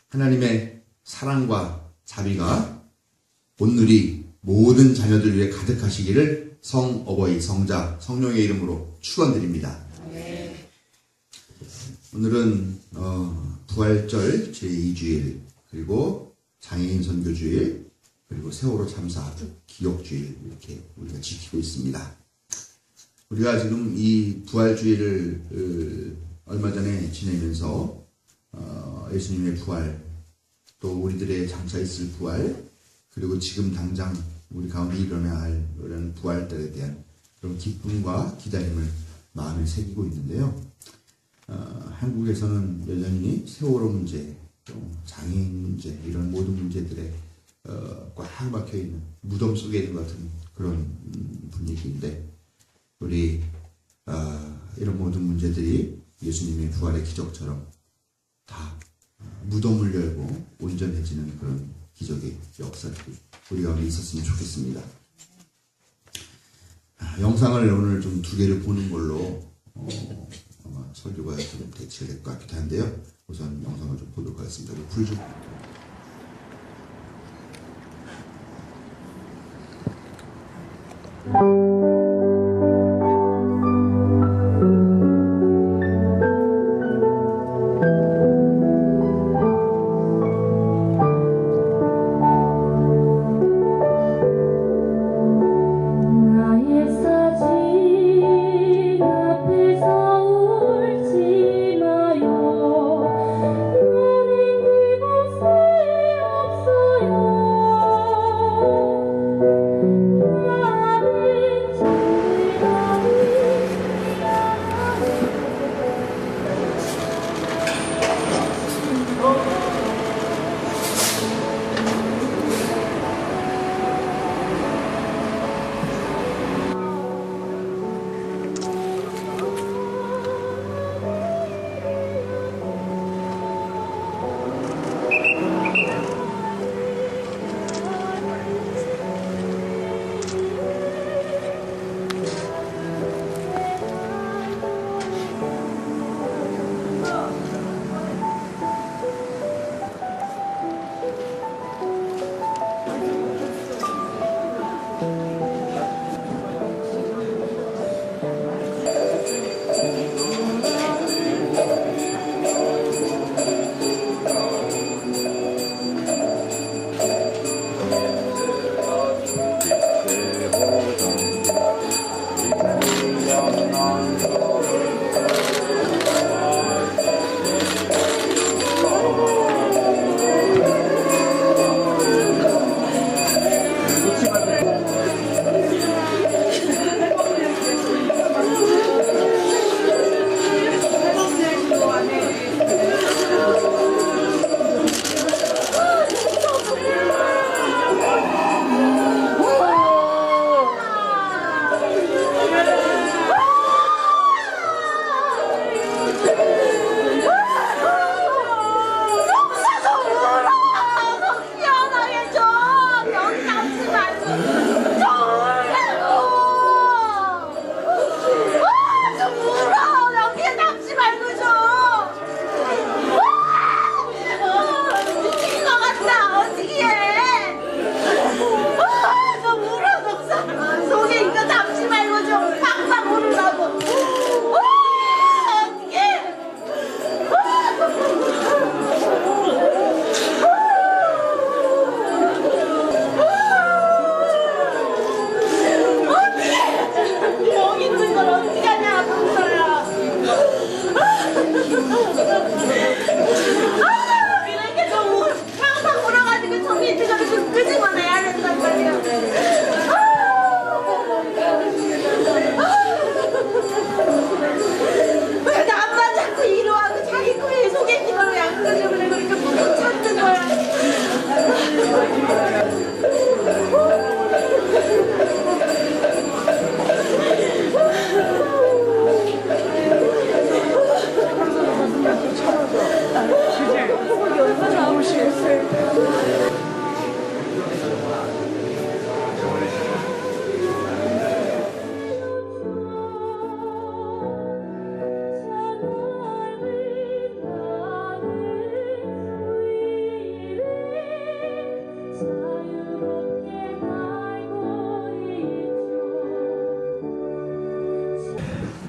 하나님의 사랑과 자비가 온누리 모든 자녀들 위해 가득하시기를 성어버이, 성자, 성령의 이름으로 축원드립니다. 오늘은 부활절 제2주일, 그리고 장애인 선교주일, 그리고 세월호 참사 기억주일, 이렇게 우리가 지키고 있습니다. 우리가 지금 이 부활주일을 얼마 전에 지내면서 예수님의 부활, 또 우리들의 장차 있을 부활, 그리고 지금 당장 우리 가운데 일어나야 할 그런 부활들에 대한 그런 기쁨과 기다림을 마음에 새기고 있는데요. 한국에서는 여전히 세월호 문제, 또 장애인 문제, 이런 모든 문제들에 꽉 막혀있는 무덤 속에 있는 것 같은 그런 분위기인데, 우리 이런 모든 문제들이 예수님의 부활의 기적처럼 다 무덤을 열고 온전해지는 그런 기적의 역사들이 우리 가운데 있었으면 좋겠습니다. 영상을 오늘 좀 두 개를 보는 걸로 아마 설교가 좀 대체가 될 것 같기도 한데요. 우선 영상을 좀 보도록 하겠습니다. 불 좀.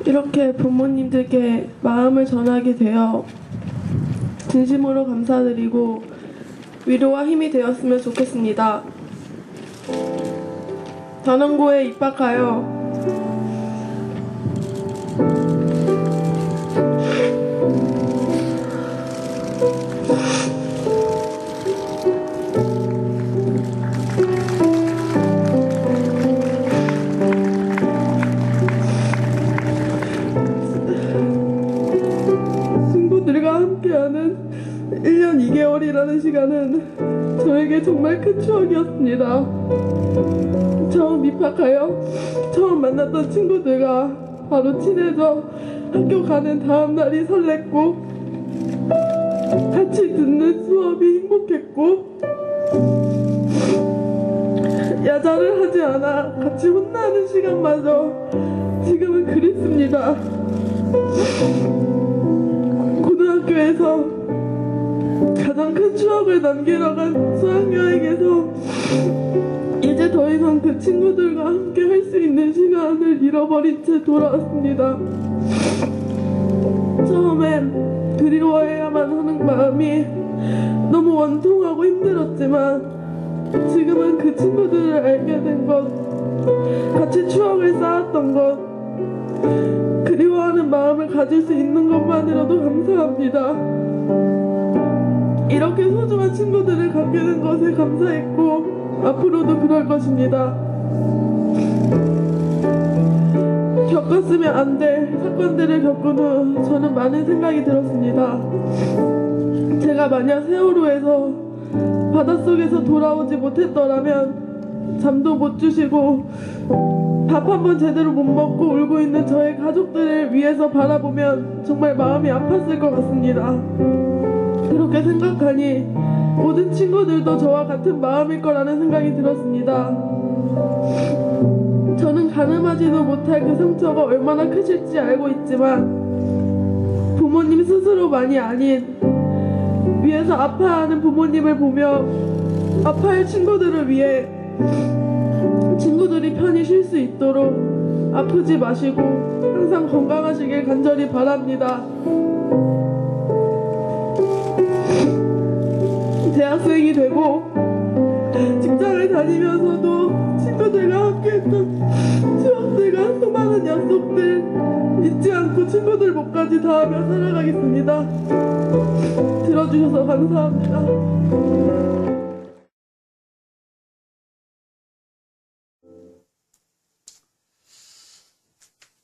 이렇게 부모님들께 마음을 전하게 되어 진심으로 감사드리고 위로와 힘이 되었으면 좋겠습니다. 단원고에 입학하여 친구들과 함께하는 1년 2개월이라는 시간은 저에게 정말 큰 추억이었습니다. 처음 입학하여 처음 만났던 친구들과 바로 친해져 학교 가는 다음 날이 설렜고 같이 듣는 수업이 행복했고 야자를 하지 않아 같이 혼나는 시간마저 지금은 그립습니다. 고등학교에서 가장 큰 추억을 남기러 간 수학여행에서 이제 더 이상 그 친구들과 함께 할 수 있는 시간을 잃어버린 채 돌아왔습니다. 처음엔 그리워해야만 하는 마음이 너무 원통하고 힘들었지만 지금은 그 친구들을 알게 된 것, 같이 추억을 쌓았던 것, 그리워하는 마음을 가질 수 있는 것만으로도 감사합니다. 이렇게 소중한 친구들을 갖게 된 것에 감사했고 앞으로도 그럴 것입니다. 겪었으면 안 될 사건들을 겪은 후 저는 많은 생각이 들었습니다. 제가 만약 세월호에서 바닷속에서 돌아오지 못했더라면 잠도 못 주시고 밥 한 번 제대로 못 먹고 울고 있는 저의 가족들을 위해서 바라보면 정말 마음이 아팠을 것 같습니다. 그렇게 생각하니 모든 친구들도 저와 같은 마음일 거라는 생각이 들었습니다. 저는 가늠하지도 못할 그 상처가 얼마나 크실지 알고 있지만 부모님 스스로만이 아닌 위에서 아파하는 부모님을 보며 아파할 친구들을 위해 친구들이 편히 쉴 수 있도록 아프지 마시고 항상 건강하시길 간절히 바랍니다. 대학생이 되고 직장을 다니면서도 친구들과 함께했던 추억들과 수많은 약속들 잊지 않고 친구들 목까지 닿으며 살아가겠습니다. 들어주셔서 감사합니다.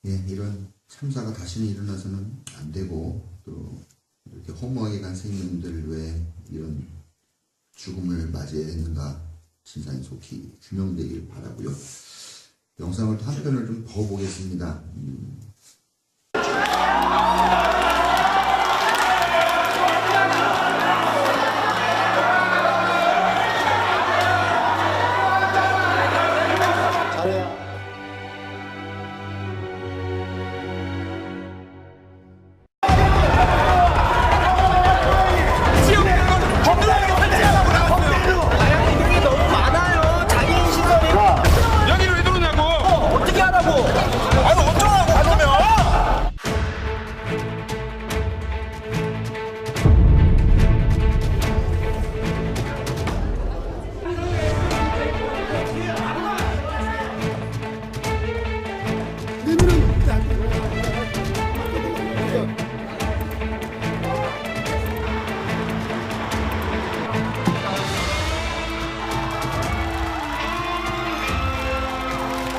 예, 이런 참사가 다시는 일어나서는 안 되고 또 이렇게 허무하게 간 생명들 왜 이런 죽음을 맞이했는가 진상이 속히 규명되길 바라고요. 영상을 또 한 편을 좀 더 보겠습니다.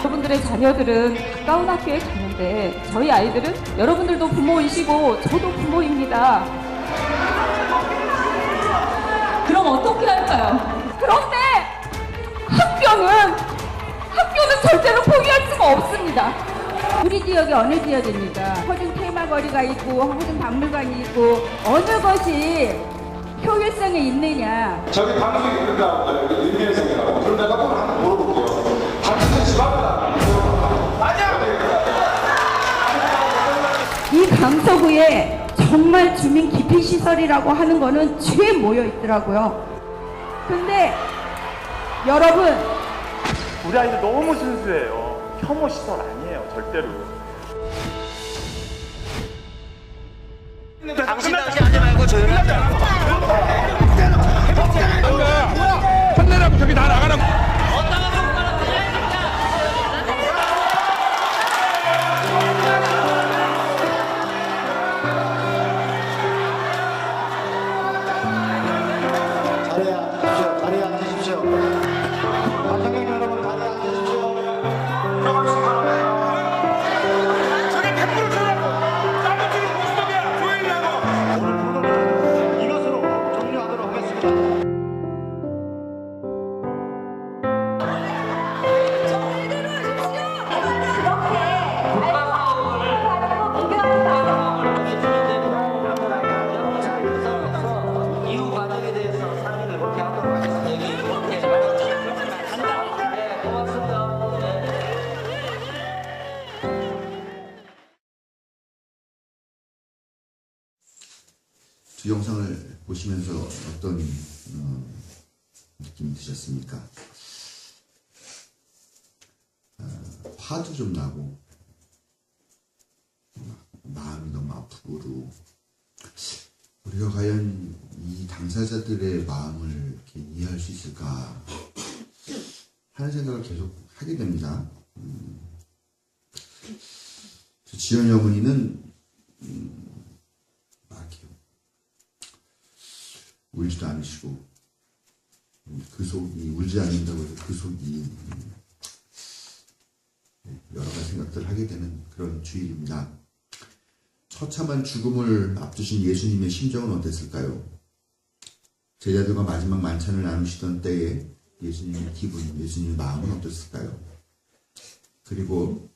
여러분들의 자녀들은 가까운 학교에 가는데 저희 아이들은 여러분들도 부모이시고 저도 부모입니다. 그럼 어떻게 할까요? 그런데 학교는 절대로 포기할 수가 없습니다. 우리 지역이 어느 지역입니까? 허준 테마거리가 있고 허준 박물관이 있고 어느 것이 효율성이 있느냐? 저기 방송이 있는다고 여기 의미해석이라고. 그럼 내가 꼭 하나 물어볼게요. 당신은 집 앞이다. 아니야. 이 강서구에 정말 주민 기피 시설이라고 하는 거는 쥐에 모여 있더라고요. 근데 여러분, 우리 아이들 너무 순수해요. 혐오 시설 아니에요, 절대로. 당신 하지 말고 조용히 하자. 혼내라고 저기 다 나가라고. 자리에 앉으십시오. 자리에 앉으십시오. 관객 여러분 자리에 앉으십시오. 저게 100% 조용하고 남은 쪽이 무슨 놈이야? 조용히 하고. 오늘 프로그램은 이것으로 종료하도록 하겠습니다. 이후 과정에 대해서 상의를 그렇게 하도록 하겠습니다. 네, 고맙습니다. 두 영상을 보시면서 어떤 느낌이 드셨습니까? 화도 좀 나고 마음이 너무 아프고 그러고 우리가 과연 이 당사자들의 마음을 이렇게 이해할 수 있을까 하는 생각을 계속 하게 됩니다. 지연이 어머니는 막 이렇게 울지도 않으시고 그 속이 울지 않는다고 해서 그 속이 여러 가지 생각들을 하게 되는 그런 주일입니다. 처참한 죽음을 앞두신 예수님의 심정은 어땠을까요? 제자들과 마지막 만찬을 나누시던 때에 예수님의 기분, 예수님의 마음은 어땠을까요? 그리고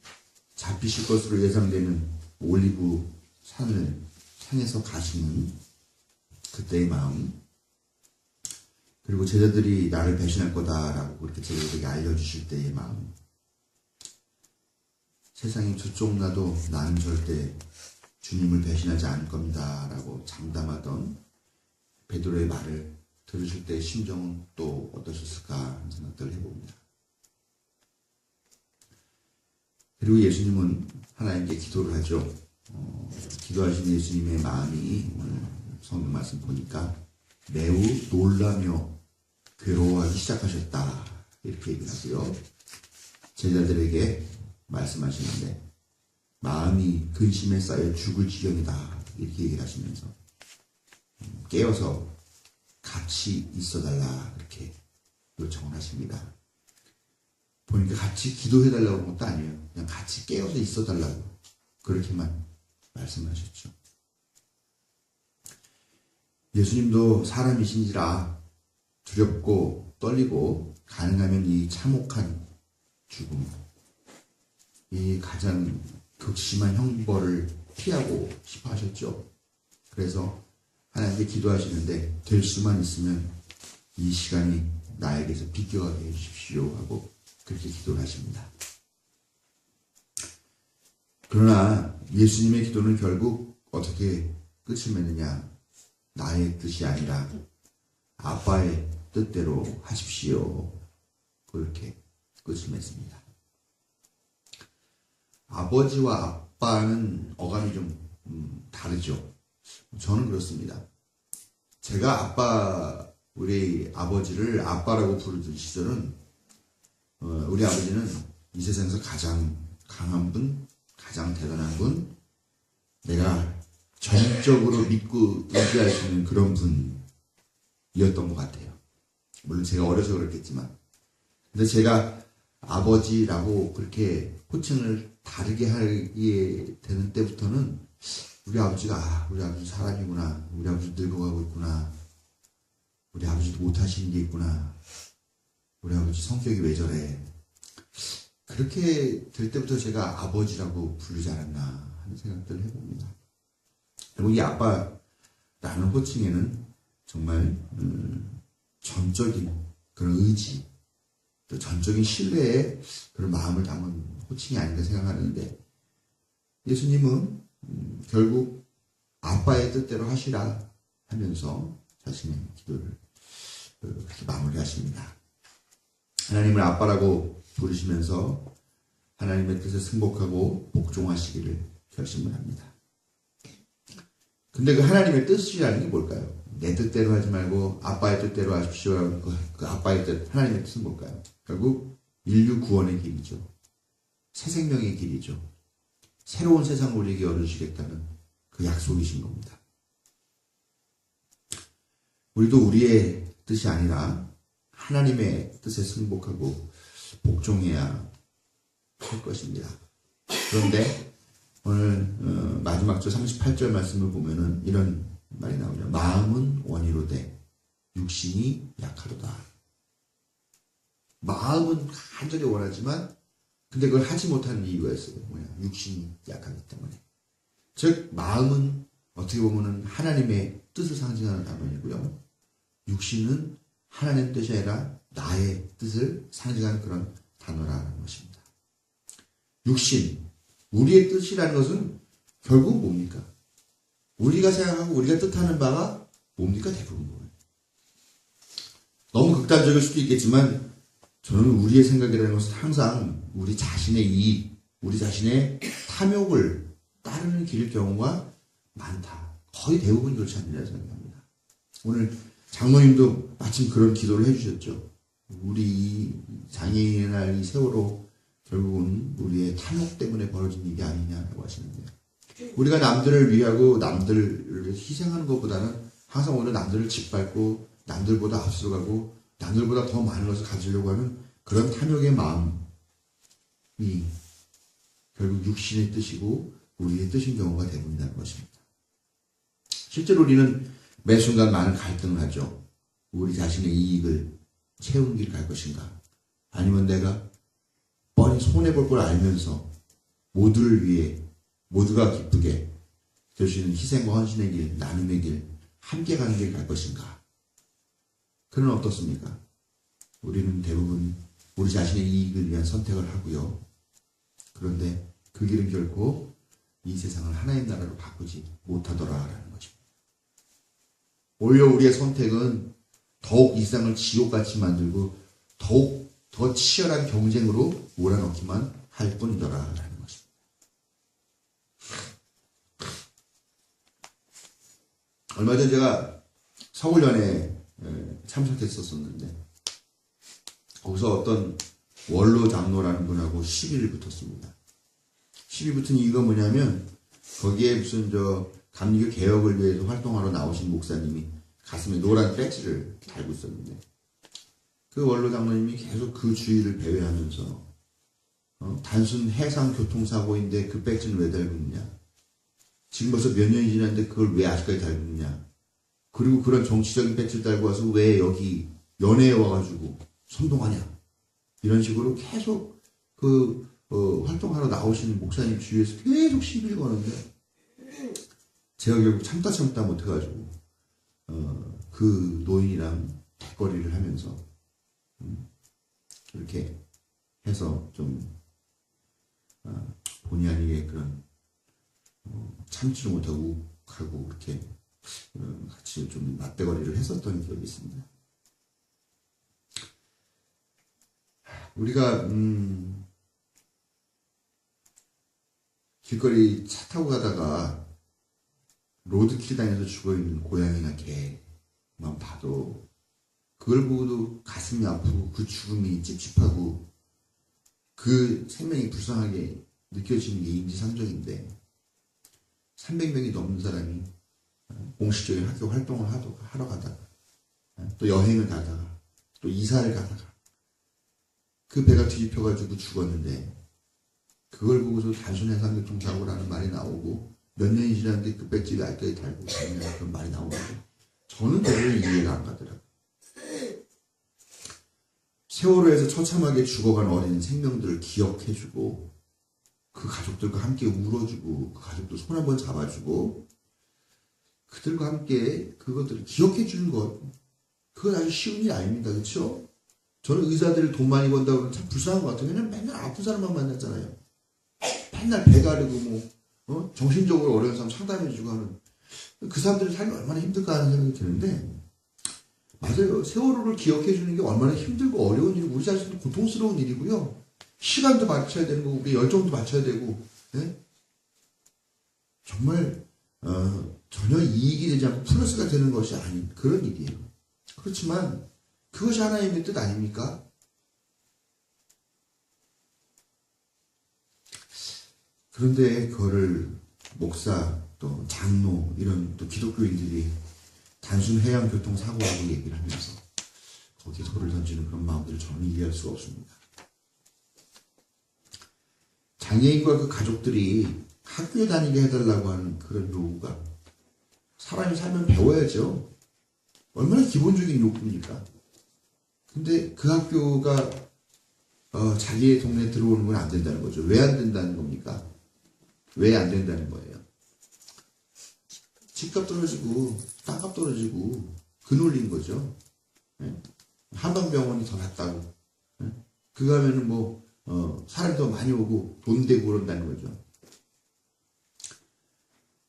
잡히실 것으로 예상되는 올리브 산에서 가시는 그때의 마음, 그리고 제자들이 나를 배신할 거다라고 그렇게 제자들에게 알려주실 때의 마음, 세상이 저쪽 나도 나는 절대 주님을 배신하지 않을 겁니다 라고 장담하던 베드로의 말을 들으실 때의 심정은 또 어떠셨을까 하는 생각들을 해봅니다. 그리고 예수님은 하나님께 기도를 하죠. 기도하신 예수님의 마음이 오늘 성경 말씀 보니까 매우 놀라며 괴로워하기 시작하셨다 이렇게 얘기를 하고요. 제자들에게 말씀하시는데 마음이 근심에 쌓여 죽을 지경이다 이렇게 얘기를 하시면서 깨어서 같이 있어달라 이렇게 요청을 하십니다. 보니까 같이 기도해달라고 한 것도 아니에요. 그냥 같이 깨어서 있어달라고 그렇게만 말씀하셨죠. 예수님도 사람이신지라 두렵고 떨리고 가능하면 이 참혹한 죽음, 이 가장 극심한 형벌을 피하고 싶어 하셨죠. 그래서 하나님께 기도하시는데 될 수만 있으면 이 시간이 나에게서 비껴가게 해주십시오 하고 그렇게 기도를 하십니다. 그러나 예수님의 기도는 결국 어떻게 끝을 맺느냐, 나의 뜻이 아니라 아빠의 뜻대로 하십시오 그렇게 끝을 맺습니다. 아버지와 아빠는 어감이 좀 다르죠. 저는 그렇습니다. 제가 우리 아버지를 아빠라고 부르던 시절은 우리 아버지는 이 세상에서 가장 강한 분, 가장 대단한 분, 내가 전적으로 믿고 의지할 수 있는 그런 분이었던 것 같아요. 물론 제가 어려서 그렇겠지만. 근데 제가 아버지라고 그렇게 호칭을 다르게 하게 되는 때부터는 우리 아버지가 우리 아버지 사람이구나, 우리 아버지 늙어가고 있구나, 우리 아버지도 못하시는 게 있구나, 우리 아버지 성격이 왜 저래, 그렇게 될 때부터 제가 아버지라고 부르지 않았나 하는 생각들을 해봅니다. 그리고 이 아빠라는 호칭에는 정말 전적인 그런 의지, 또 전적인 신뢰의 그런 마음을 담은 호칭이 아닌가 생각하는데, 예수님은 결국 아빠의 뜻대로 하시라 하면서 자신의 기도를 그렇게 마무리하십니다. 하나님을 아빠라고 부르시면서 하나님의 뜻에 승복하고 복종하시기를 결심을 합니다. 근데 그 하나님의 뜻이라는 게 뭘까요? 내 뜻대로 하지 말고 아빠의 뜻대로 하십시오. 그 아빠의 뜻, 하나님의 뜻은 뭘까요? 결국 인류 구원의 길이죠. 새 생명의 길이죠. 새로운 세상을 우리에게 열어주시겠다는 그 약속이신 겁니다. 우리도 우리의 뜻이 아니라 하나님의 뜻에 승복하고 복종해야 할 것입니다. 그런데 오늘 마지막 절 38절 말씀을 보면은 이런 말이 나오죠. 마음은 원이로되 육신이 약하도다. 마음은 간절히 원하지만 근데 그걸 하지 못하는 이유가 있어요. 뭐냐? 육신이 약하기 때문에. 즉 마음은 어떻게 보면은 하나님의 뜻을 상징하는 단어이고요. 육신은 하나님의 뜻이 아니라 나의 뜻을 상징하는 그런 단어라는 것입니다. 육신, 우리의 뜻이라는 것은 결국 뭡니까? 우리가 생각하고 우리가 뜻하는 바가 뭡니까? 대부분 뭐예요? 너무 극단적일 수도 있겠지만 저는 우리의 생각이라는 것은 항상 우리 자신의 이익, 우리 자신의 탐욕을 따르는 길일 경우가 많다. 거의 대부분 그렇지 않느냐 생각합니다. 오늘 장로님도 마침 그런 기도를 해주셨죠. 우리 장애인의 날 이 세월호 결국은 우리의 탐욕 때문에 벌어진 일이 아니냐라고 하시는데요. 우리가 남들을 위하고 남들을 희생하는 것보다는 항상 오늘 남들을 짓밟고 남들보다 앞서가고 남들보다 더 많은 것을 가지려고 하는 그런 탐욕의 마음이 결국 육신의 뜻이고 우리의 뜻인 경우가 대부분이라는 것입니다. 실제로 우리는 매 순간 많은 갈등을 하죠. 우리 자신의 이익을 채우는 길 갈 것인가? 아니면 내가 뻔히 손해볼 걸 알면서 모두를 위해 모두가 기쁘게 될 수 있는 희생과 헌신의 길, 나눔의 길, 함께 가는 길 갈 것인가? 그는 어떻습니까? 우리는 대부분 우리 자신의 이익을 위한 선택을 하고요. 그런데 그 길은 결코 이 세상을 하나님 나라로 바꾸지 못하더라라는 것입니다. 오히려 우리의 선택은 더욱 이 세상을 지옥같이 만들고 더욱 더 치열한 경쟁으로 몰아넣기만 할 뿐이더라라는 것입니다. 얼마 전 제가 서울연에 참석했었는데 거기서 어떤 원로 장로라는 분하고 시비를 붙었습니다. 시비 붙은 이유가 뭐냐면 거기에 무슨 감리교 개혁을 위해서 활동하러 나오신 목사님이 가슴에 노란 배지를 달고 있었는데 그 원로 장로님이 계속 그 주의를 배회하면서 단순 해상 교통사고인데 그 배지는 왜 달고 있냐? 지금 벌써 몇 년이 지났는데 그걸 왜 아직까지 달고 있냐? 그리고 그런 정치적인 배지를 달고 와서 왜 여기 연회에 와가지고 선동하냐? 이런 식으로 계속 활동하러 나오시는 목사님 주위에서 계속 시비를 거는데 제가 결국 참다 못해가지고 그 노인이랑 대거리를 하면서 이렇게 해서 좀 본의 아니게 그런 참지를 못하고 욱하고 그렇게 같이 좀 맞대거리를 했었던 기억이 있습니다. 우리가 길거리 차 타고 가다가 로드킬 당해서 죽어있는 고양이나 개만 봐도 그걸 보고도 가슴이 아프고 그 죽음이 찝찝하고 그 생명이 불쌍하게 느껴지는 게 인지상정인데 300명이 넘는 사람이 공식적인 학교 활동을 하러 가다가 또 여행을 가다가 또 이사를 가다가 그 배가 뒤집혀가지고 죽었는데 그걸 보고서 단순 해상교통사고라는 말이 나오고 몇 년이 지났는데 그 배지를 아직까지 달고 있는 그런 말이 나오는데 저는 도저히 이해가 안 가더라고요. 세월호에서 처참하게 죽어간 어린 생명들을 기억해주고 그 가족들과 함께 울어주고 그 가족들 손 한번 잡아주고 그들과 함께 그것들을 기억해주는 것 그건 아주 쉬운 일이 아닙니다. 그렇죠? 저는 의사들이 돈 많이 번다고 그러면 참 불쌍한 것 같아요. 왜냐면 맨날 아픈 사람만 만났잖아요. 맨날 배 가르고 정신적으로 어려운 사람 상담해주고 하는 그 사람들의 삶이 얼마나 힘들까 하는 생각이 드는데 맞아요. 세월호를 기억해주는 게 얼마나 힘들고 어려운 일이고 우리 자신도 고통스러운 일이고요. 시간도 맞춰야 되는 거고 우리 열정도 맞춰야 되고 정말 전혀 이익이 되지 않고 플러스가 되는 것이 아닌 그런 일이에요. 그렇지만 그것이 하나님의 뜻 아닙니까? 그런데 그거를 목사 또 장로 이런 또 기독교인들이 단순 해양교통 사고라고 얘기를 하면서 거기에 돌을 던지는 그런 마음들을 저는 이해할 수가 없습니다. 장애인과 그 가족들이 학교에 다니게 해달라고 하는 그런 요구가 사람이 살면 배워야죠. 얼마나 기본적인 욕구입니까? 근데 그 학교가 자기의 동네에 들어오는 건 안 된다는 거죠. 왜 안 된다는 겁니까? 왜 안 된다는 거예요? 집값 떨어지고 땅값 떨어지고 그 논리인 거죠. 한방병원이 더 낫다고. 그거 하면은 뭐 사람이 더 많이 오고 돈 되고 그런다는 거죠.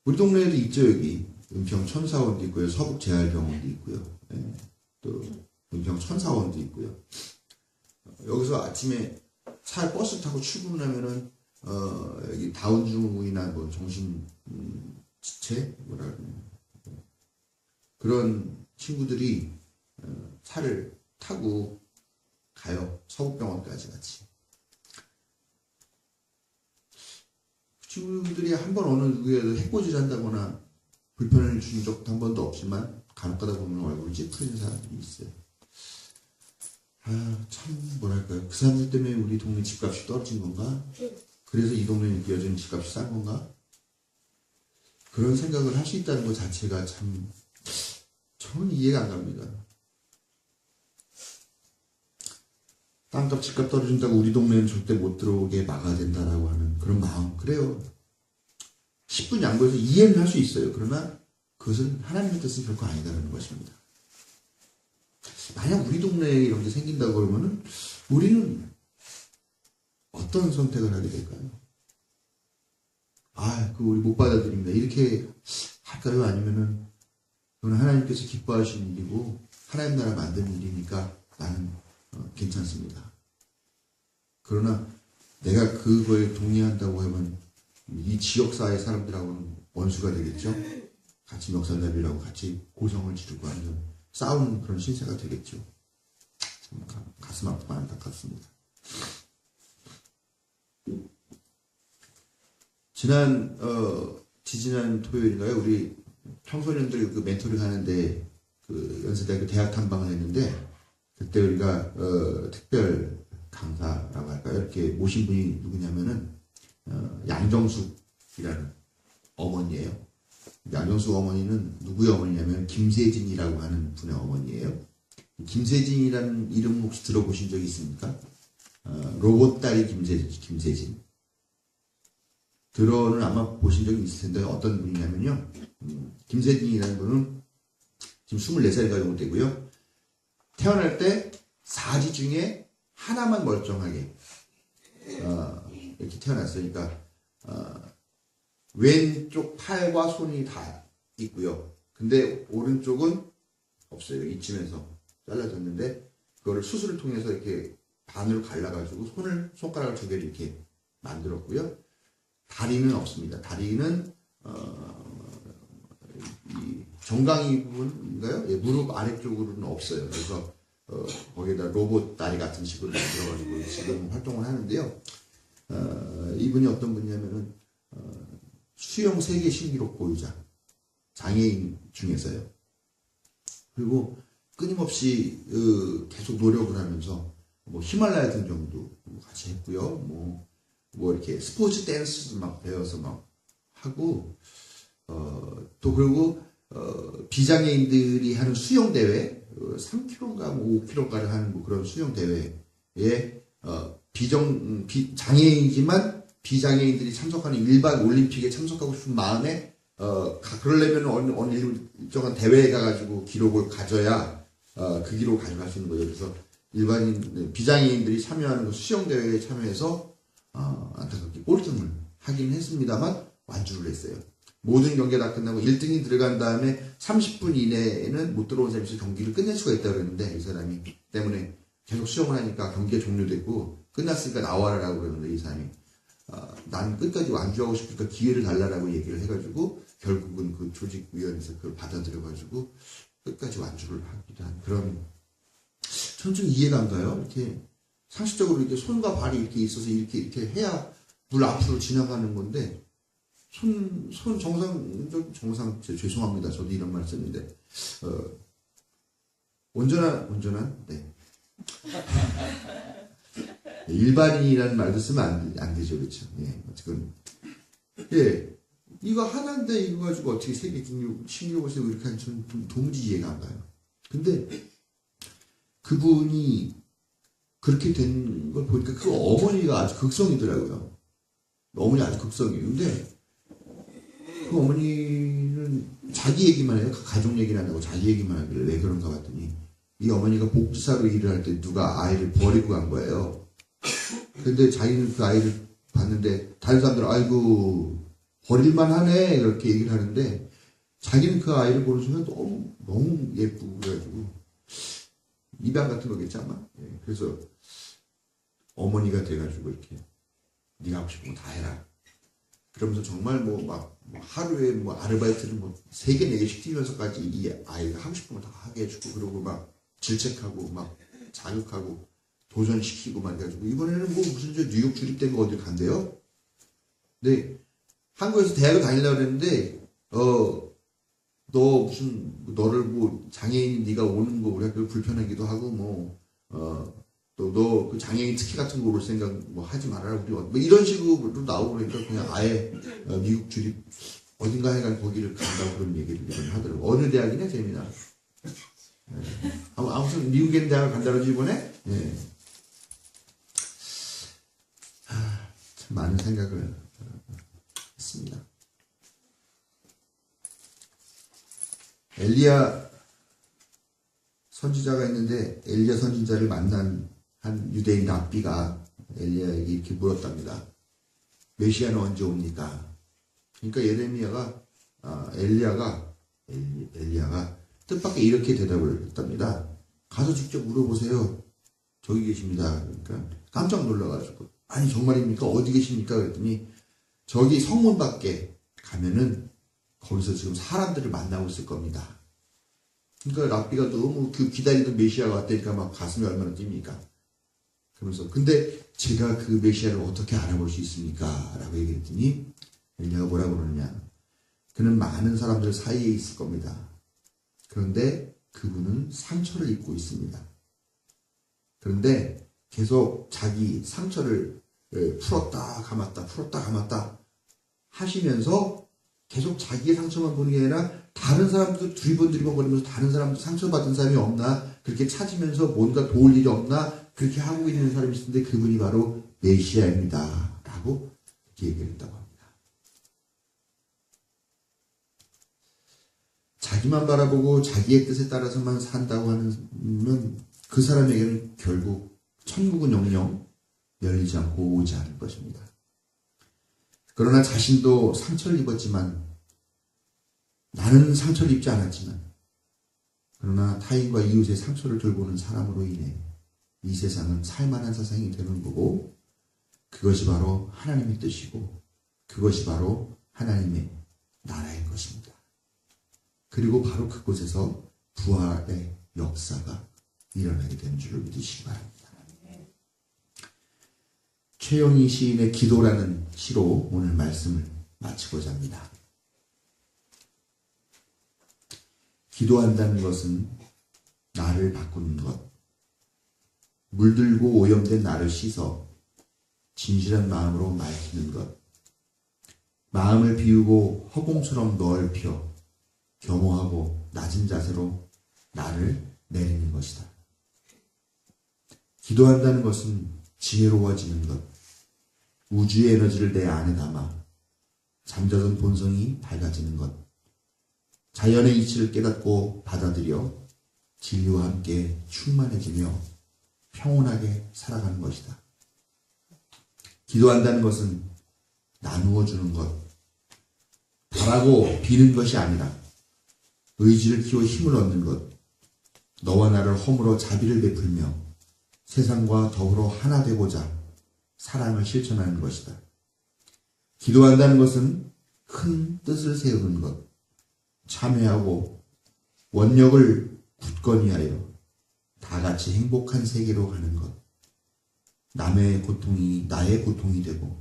우리 동네에도 있죠. 여기 은평 천사원도 있고요. 서북 재활병원도 있고요. 또 은평 천사원도 있고요. 여기서 아침에 차 버스 타고 출근을 하면은 여기 다운증후군이나 뭐 정신 지체 뭐라 그러냐 그런 친구들이 차를 타고 가요. 서북병원까지 같이. 그 친구들이 한 번 어느 누구에도 해코지를 한다거나 불편을 준 적도 한 번도 없지만 간혹 가다 보면 얼굴이 찌푸리는 사람들이 있어요. 참 뭐랄까요. 그 사람들 때문에 우리 동네 집값이 떨어진 건가? 그래서 이 동네는 이렇게 여전히 집값이 싼 건가? 그런 생각을 할 수 있다는 것 자체가 참 저는 이해가 안 갑니다. 땅값 집값 떨어진다고 우리 동네는 절대 못 들어오게 막아야 된다라고 하는 그런 마음. 그래요. 10분 양보해서 이해는 할 수 있어요. 그러나 그것은 하나님의 뜻은 결코 아니다라는 것입니다. 만약 우리 동네에 이런 게 생긴다고 그러면은 우리는 어떤 선택을 하게 될까요? 우리 못 받아들입니다. 이렇게 할까요? 아니면은 그건 하나님께서 기뻐하시는 일이고 하나님 나라 만드는 일이니까 나는 괜찮습니다. 그러나 내가 그거에 동의한다고 하면 이 지역사회 사람들하고는 원수가 되겠죠. 같이 멱살잡이라고 같이 고성을 지르고 완전 싸우는 그런 신세가 되겠죠. 참 가슴 아프고 안타깝습니다. 지지난 토요일인가요? 우리 청소년들 그 멘토링 하는데 그 연세대학교 대학 탐방을 했는데 그때 우리가 특별 강사라고 할까요? 이렇게 모신 분이 누구냐면은 양정숙이라는 어머니예요. 양정숙 어머니는 누구의 어머니냐면 김세진이라고 하는 분의 어머니예요. 김세진이라는 이름 혹시 들어보신 적이 있습니까? 로봇 딸이 김세진. 들어는 아마 보신 적이 있을 텐데 어떤 분이냐면요. 김세진이라는 분은 지금 24살인가 정도 되고요. 태어날 때 4지 중에 하나만 멀쩡하게 이렇게 태어났으니까 왼쪽 팔과 손이 다 있고요. 근데 오른쪽은 없어요. 이쯤에서 잘라졌는데 그거를 수술을 통해서 이렇게 반으로 갈라가지고 손가락을 2개를 이렇게 만들었고요. 다리는 없습니다. 다리는 이 정강이 부분인가요? 예, 무릎 아래쪽으로는 없어요. 그래서 거기에다 로봇 다리 같은 식으로 만들어가지고 지금 활동을 하는데요. 이분이 어떤 분이냐면은 수영 세계 신기록 보유자 장애인 중에서요. 그리고 끊임없이 계속 노력을 하면서 뭐 히말라야 등정도 같이 했고요. 뭐 이렇게 스포츠 댄스도 막 배워서 막 하고 또 그리고 비장애인들이 하는 수영 대회 3km인가 뭐 5km가를 하는 뭐 그런 수영 대회에 장애인이지만 비장애인들이 참석하는 일반 올림픽에 참석하고 싶은 마음에 그러려면 어느 일정한 대회에 가가지고 기록을 가져야 그 기록을 가져갈 수 있는 거죠. 그래서 일반인 비장애인들이 참여하는 그 수영 대회에 참여해서 안타깝게 꼴등을 하긴 했습니다만 완주를 했어요. 모든 경기가 다 끝나고 1등이 들어간 다음에 30분 이내에는 못 들어온 사람이 있어서 경기를 끝낼 수가 있다고 그랬는데 이 사람이 때문에 계속 수영을 하니까 경기가 종료됐고 끝났으니까 나와라라고 그러는데 이 사람이 난 끝까지 완주하고 싶으니까 기회를 달라라고 얘기를 해가지고 결국은 그 조직위원회에서 그걸 받아들여가지고 끝까지 완주를 하기도 한 그런 전 좀 이해가 안 가요. 이렇게 상식적으로 이렇게 손과 발이 이렇게 있어서 이렇게 해야 물 앞으로 지나가는 건데 손 정상 죄송합니다. 저도 이런 말 썼는데 온전한 네. 일반인이라는 말도 쓰면 안 되죠, 그렇죠? 예, 어쨌든 예, 이거 하나인데 이거 가지고 어떻게 세계 신기록을 세우고 이렇게 하는 좀 도무지 이해가 안 가요. 근데 그분이 그렇게 된 걸 보니까 그 어머니가 아주 극성이더라고요. 어머니 아주 극성이에요. 근데 그 어머니는 자기 얘기만 해요. 가족 얘기는 안 하고 자기 얘기만 하길래 왜 그런가 봤더니 이 어머니가 복지사로 일을 할 때 누가 아이를 버리고 간 거예요. 근데 자기는 그 아이를 봤는데 다른 사람들은 아이고 버릴만 하네 이렇게 얘기를 하는데 자기는 그 아이를 보는 순간 너무 예쁘고 그래가지고 입양 같은 거겠지 아마. 예, 그래서 어머니가 돼가지고 이렇게 네가 하고 싶은 거 다 해라. 그러면서 정말 하루에 아르바이트를 3개, 4개씩 뛰면서까지 이 아이가 하고 싶은 거 다 하게 해주고 그러고 막 질책하고 막 자극하고 도전시키고 막 해가지고 이번에는 무슨 뉴욕 주립된 거 어딜 간대요. 근데 한국에서 대학을 다니려고 그랬는데 너 무슨 너를 장애인 네가 오는 거 우리가 불편하기도 하고 또 너 그 장애인 특혜 같은 거 올 생각 하지 말아라 우리 이런 식으로 나오고 그러니까 그냥 아예 미국 주립 어딘가 해가 거기를 간다고 그런 얘기를 하더라고. 어느 대학이냐 재미나. 아무튼 미국에 있는 대학을 간다 그러지 이번에. 예. 참 많은 생각을 했습니다. 엘리야 선지자가 있는데 엘리야 선지자를 만난 한 유대인 랍비가 엘리야에게 이렇게 물었답니다. 메시아는 언제 옵니까? 그러니까 엘리야가 뜻밖의 이렇게 대답을 했답니다. 가서 직접 물어보세요. 저기 계십니다. 그러니까 깜짝 놀라가지고 아니 정말입니까? 어디 계십니까? 그랬더니 저기 성문 밖에 가면은 거기서 지금 사람들을 만나고 있을 겁니다. 그러니까 랍비가 너무 그 기다리던 메시아가 왔다니까 막 가슴이 얼마나 뜁니까? 그러면서 근데 제가 그 메시아를 어떻게 알아볼 수 있습니까? 라고 얘기했더니 엘리야가 뭐라고 그러느냐? 그는 많은 사람들 사이에 있을 겁니다. 그런데 그분은 상처를 입고 있습니다. 그런데 계속 자기 상처를 풀었다 감았다 하시면서 계속 자기의 상처만 보는 게 아니라 다른 사람도 두리번 거리면서 다른 사람도 상처받은 사람이 없나 그렇게 찾으면서 뭔가 도울 일이 없나 그렇게 하고 있는 사람이 있는데 그분이 바로 메시아입니다. 라고 이렇게 얘기를 했다고 합니다. 자기만 바라보고 자기의 뜻에 따라서만 산다고 하는 그 사람에게는 결국 천국은 영영 열리지 않고 오지 않을 것입니다. 그러나 자신도 상처를 입었지만 나는 상처를 입지 않았지만 그러나 타인과 이웃의 상처를 돌보는 사람으로 인해 이 세상은 살만한 세상이 되는 거고 그것이 바로 하나님의 뜻이고 그것이 바로 하나님의 나라인 것입니다. 그리고 바로 그곳에서 부활의 역사가 일어나게 되는 줄을 믿으시기 바랍니다. 최영희 시인의 기도라는 시로 오늘 말씀을 마치고자 합니다. 기도한다는 것은 나를 바꾸는 것, 물들고 오염된 나를 씻어 진실한 마음으로 맑히는 것, 마음을 비우고 허공처럼 넓혀 겸허하고 낮은 자세로 나를 내리는 것이다. 기도한다는 것은 지혜로워지는 것, 우주의 에너지를 내 안에 담아 잠자던 본성이 밝아지는 것, 자연의 이치를 깨닫고 받아들여 진리와 함께 충만해지며 평온하게 살아가는 것이다. 기도한다는 것은 나누어 주는 것, 바라고 비는 것이 아니라 의지를 키워 힘을 얻는 것, 너와 나를 허물어 자비를 베풀며 세상과 더불어 하나 되고자 사랑을 실천하는 것이다. 기도한다는 것은 큰 뜻을 세우는 것, 참회하고 원력을 굳건히 하여 다 같이 행복한 세계로 가는 것, 남의 고통이 나의 고통이 되고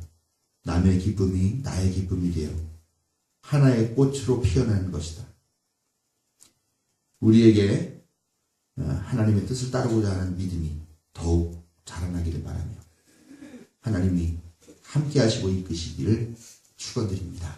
남의 기쁨이 나의 기쁨이 되어 하나의 꽃으로 피어나는 것이다. 우리에게 하나님의 뜻을 따르고자 하는 믿음이 더욱 자라나기를 바라며 하나님이 함께 하시고 이끄시기를 축원드립니다.